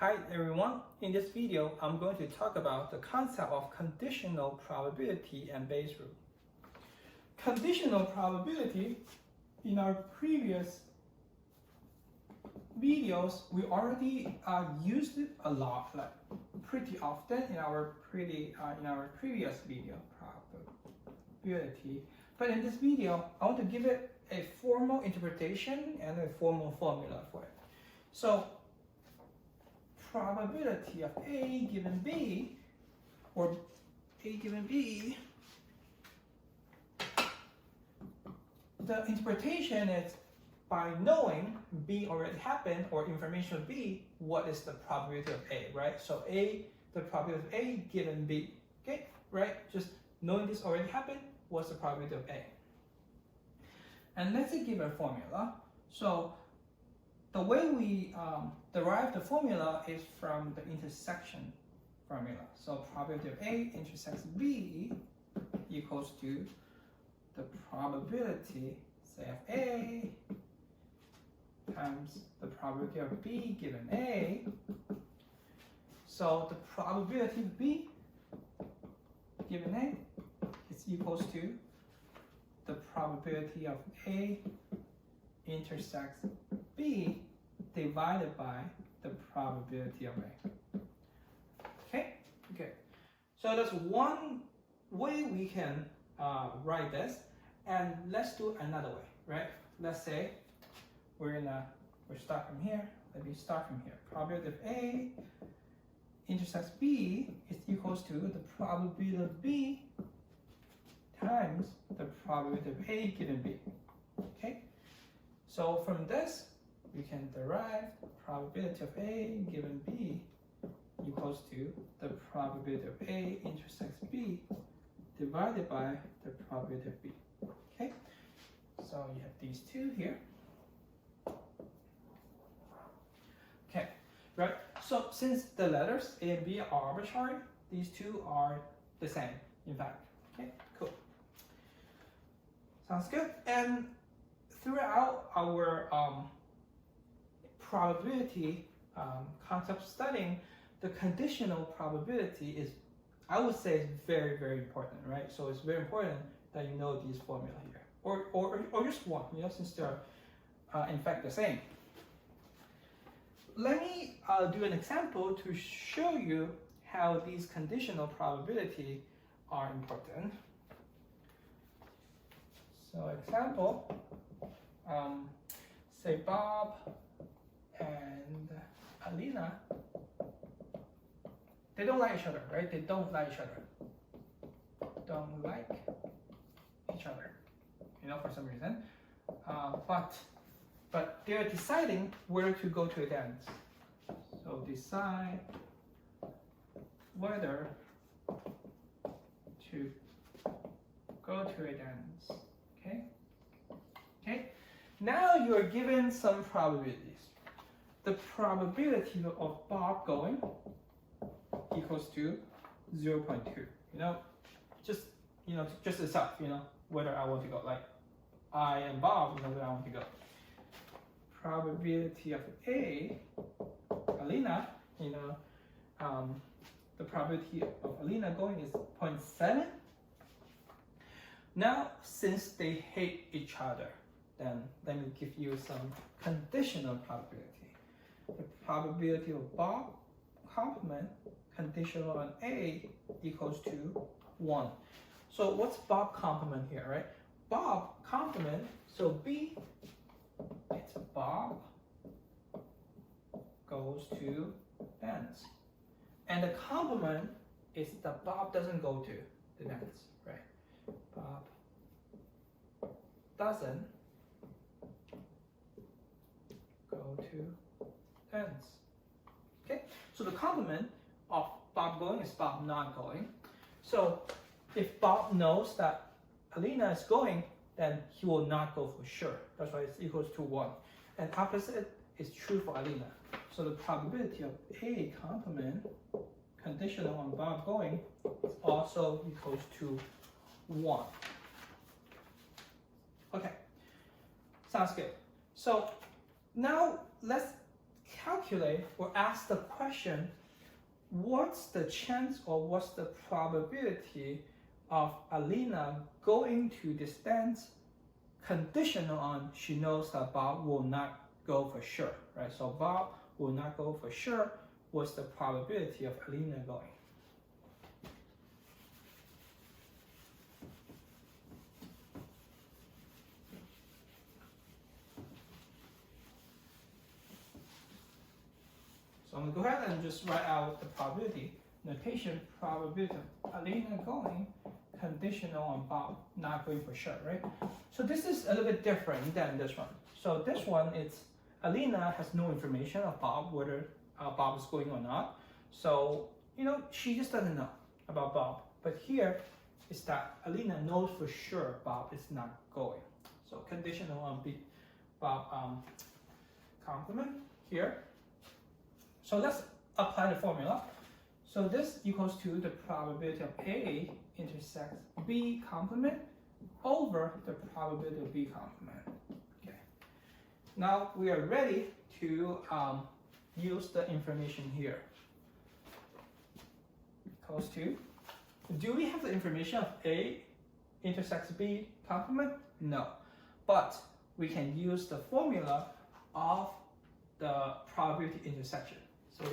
Hi everyone, in this video I'm going to talk about the concept of conditional probability and Bayes rule. Conditional probability, in our previous videos we already used it a lot, like pretty often in our previous video probability. But in this video I want to give it a formal interpretation and a formal formula for it. So probability of A given B, or A given B, the interpretation is by knowing B already happened, or information of B, what is the probability of A, right? So A, the probability of A given B, okay, right? Just knowing this already happened, what's the probability of A? And let's give a formula. So the way we derive the formula is from the intersection formula. So probability of A intersects B equals to the probability, say, of A times the probability of B given A. So the probability of B given A is equals to the probability of A intersects B divided by the probability of A. Okay, good. So that's one way we can write this, and let's do another way, right? Let's say we're start from here. Let me start from here. Probability of A intersects B is equals to the probability of B times the probability of A given B. Okay. So from this, we can derive probability of A given B equals to the probability of A intersects B divided by the probability of B. Okay, so you have these two here. Okay, right. So since the letters A and B are arbitrary, these two are the same, in fact. Okay, cool. Sounds good. And throughout our probability concept studying, the conditional probability is, I would say, is very, very important, right? So it's very important that you know these formula here, or just one, since they're in fact the same. Let me do an example to show you how these conditional probability are important. So example, say Bob and Alina, they don't like each other, right? They don't like each other. Don't like each other, for some reason. But they're deciding where to go to a dance. So decide whether to go to a dance. Okay. Now you are given some probabilities. The probability of Bob going equals to 0.2. Just itself. Whether I want to go. Like I and Bob, where I want to go. Probability of A, Alina, the probability of Alina going is 0.7. Now, since they hate each other, then let me give you some conditional probability. The probability of Bob complement conditional on A equals to 1. So what's Bob complement here, right? Bob complement, so B, it's Bob goes to dance. And the complement is that Bob doesn't go to the dance, right? Bob doesn't go to dance. Okay, so the complement of Bob going is Bob not going. So if Bob knows that Alina is going, then he will not go for sure. That's why it's equals to 1. And opposite is true for Alina. So the probability of A complement conditional on Bob going is also equals to 1. Okay, sounds good. So now let's calculate or ask the question, what's the chance or what's the probability of Alina going to this dance conditional on she knows that Bob will not go for sure, right? So Bob will not go for sure. What's the probability of Alina going? So I'm going to go ahead and just write out the probability notation, probability of Alina going, conditional on Bob not going for sure, right? So this is a little bit different than this one. So this one, it's Alina has no information of Bob, whether Bob is going or not. So, she just doesn't know about Bob. But here is that Alina knows for sure Bob is not going. So conditional on Bob complement here. So let's apply the formula. So this equals to the probability of A intersects B complement over the probability of B complement. Okay. Now we are ready to use the information here. Equals to, do we have the information of A intersects B complement? No. But we can use the formula of the probability intersection. So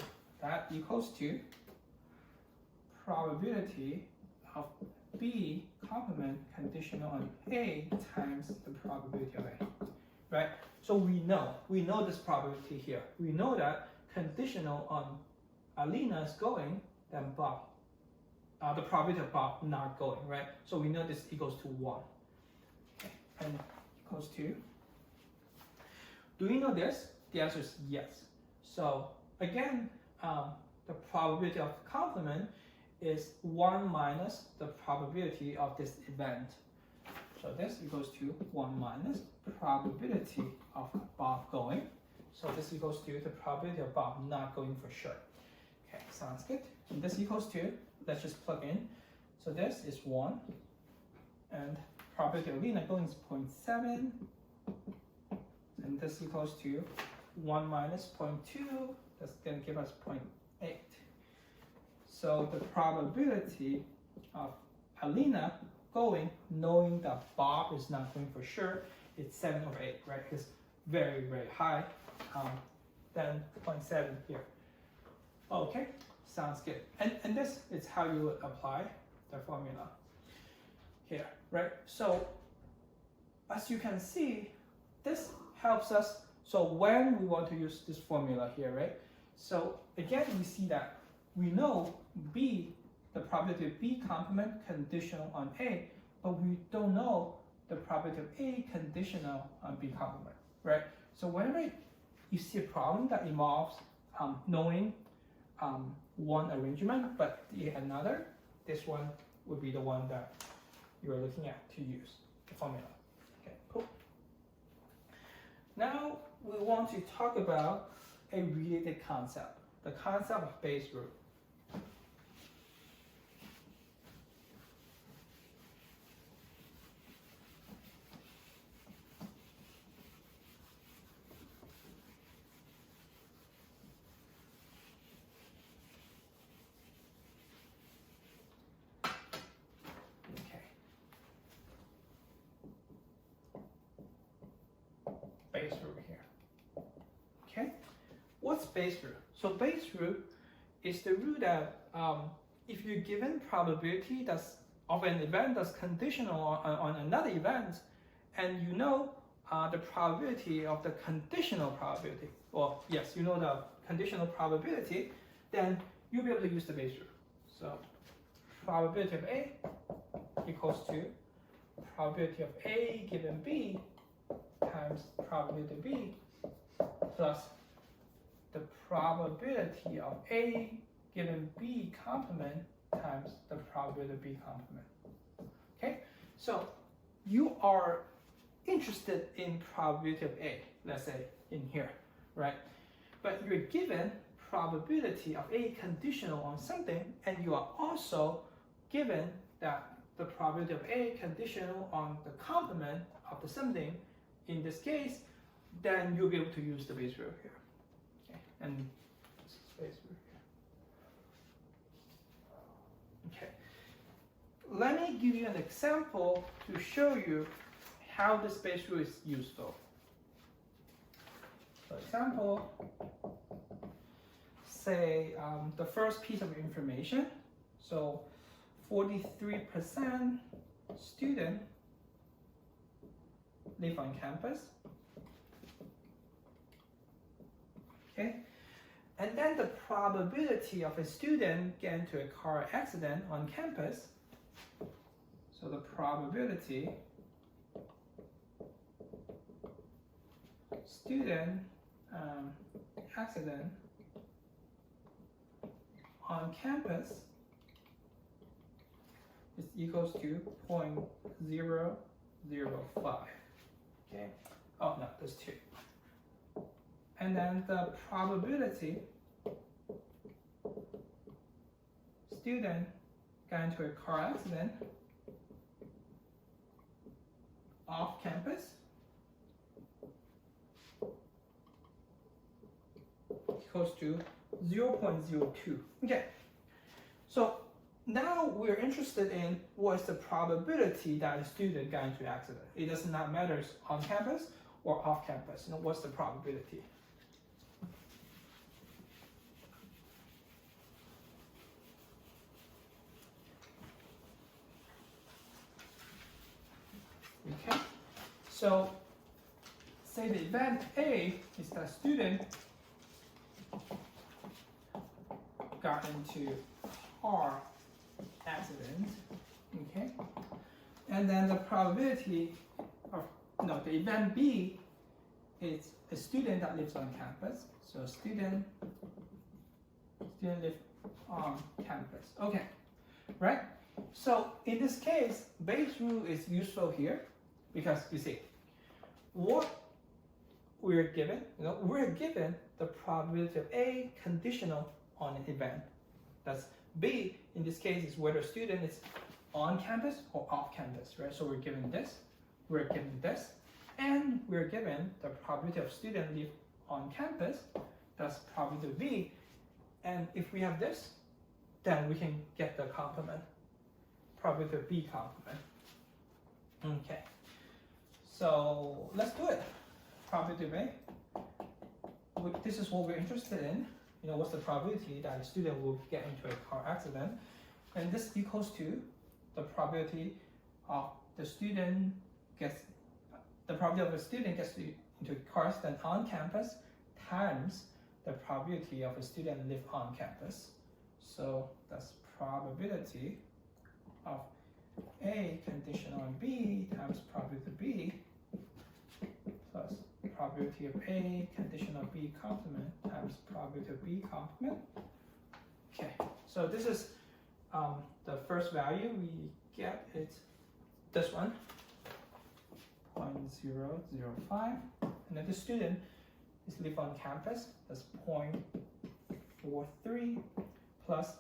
that equals to probability of B complement conditional on A times the probability of A, right? So we know this probability here. We know that conditional on Alina's going, then Bob, the probability of Bob not going, right? So we know this equals to 1. Okay. And equals to, do we know this? The answer is yes. So again, the probability of complement is 1 minus the probability of this event. So this equals to 1 minus probability of Bob going. So this equals to the probability of Bob not going for sure. Okay, sounds good. And this equals to, let's just plug in. So this is 1, and probability of Alina going is 0.7, and this equals to 1 minus 0.2, that's going to give us 0.8. So the probability of Alina going, knowing that Bob is not going for sure, it's 7 over 8, right? It's very, very high, than 0.7 here. Okay, sounds good. And this is how you would apply the formula here, right? So as you can see, this helps us. So when we want to use this formula here, right? So again, we see that we know B, the probability of B complement conditional on A, but we don't know the probability of A conditional on B complement, right? So whenever you see a problem that involves knowing one arrangement but another, this one would be the one that you are looking at to use the formula. Okay, cool. Now we want to talk about a related concept, the concept of base root. Base root here. Okay, what's base root? So base root is the root that if you're given probability that's of an event that's conditional on another event, and you know the probability of the conditional probability, well, yes, you know the conditional probability, then you'll be able to use the base root. So probability of A equals to probability of A given B times probability of B plus the probability of A given B complement times the probability of B complement. Okay, so you are interested in probability of A, let's say in here, right? But you're given probability of A conditional on something, and you are also given that the probability of A conditional on the complement of the something. In this case, then you'll be able to use the base root here. Okay. and space rule here. Okay. Let me give you an example to show you how the space rule is useful. For example, say the first piece of information. So 43% student live on campus. Okay, and then the probability of a student getting into a car accident on campus. So the probability student accident on campus is equals to 0.005. Okay. Oh no, there's 2. And then the probability student got into a car accident off campus equals to 0.02. Okay, so now we're interested in what's the probability that a student got into an accident. It does not matter on campus or off campus. You know, what's the probability? Okay, so say the event A is that student got into car accident, okay, and then the probability of, no, the event B is a student that lives on campus. So student live on campus. Okay, right? So in this case, Bayes' rule is useful here because you see what we're given. We're given the probability of A conditional on an event. That's B in this case is whether a student is on campus or off campus, right? So we're given this, we're given this, and we're given the probability of student live on campus. That's probability of B. And if we have this, then we can get the complement, probability of B complement. Okay, so let's do it. Probability of A. This is what we're interested in. You know, what's the probability that a student will get into a car accident? And this equals to the probability of the student gets, the probability of a student gets into a car accident on campus times the probability of a student live on campus. So that's probability of A conditional on B times probability of B plus probability of A conditional B complement times probability of B complement. Okay, so this is the first value we get. It's this one, 0.005, and then the student is live on campus. That's 0.43 plus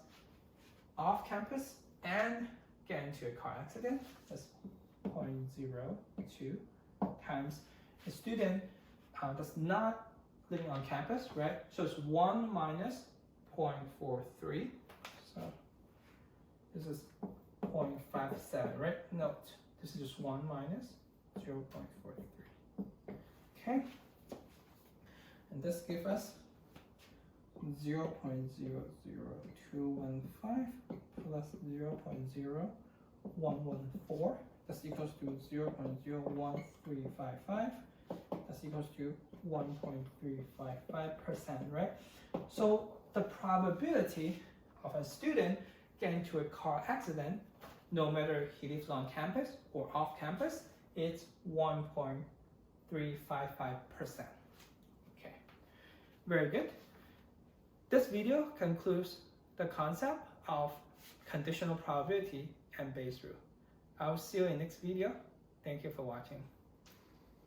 off campus and get into a car accident. That's 0.02 times a student that's not living on campus, right? So it's 1 minus 0.43. So this is 0.57, right? Note, this is just 1 minus 0.43. Okay. And this gives us 0.00215 plus 0.0114. That's equals to 0.01355. That's equals to 1.355%, right? So the probability of a student getting into a car accident, no matter he lives on campus or off campus, it's 1.355%. Okay, very good. This video concludes the concept of conditional probability and Bayes' rule. I'll see you in the next video. Thank you for watching.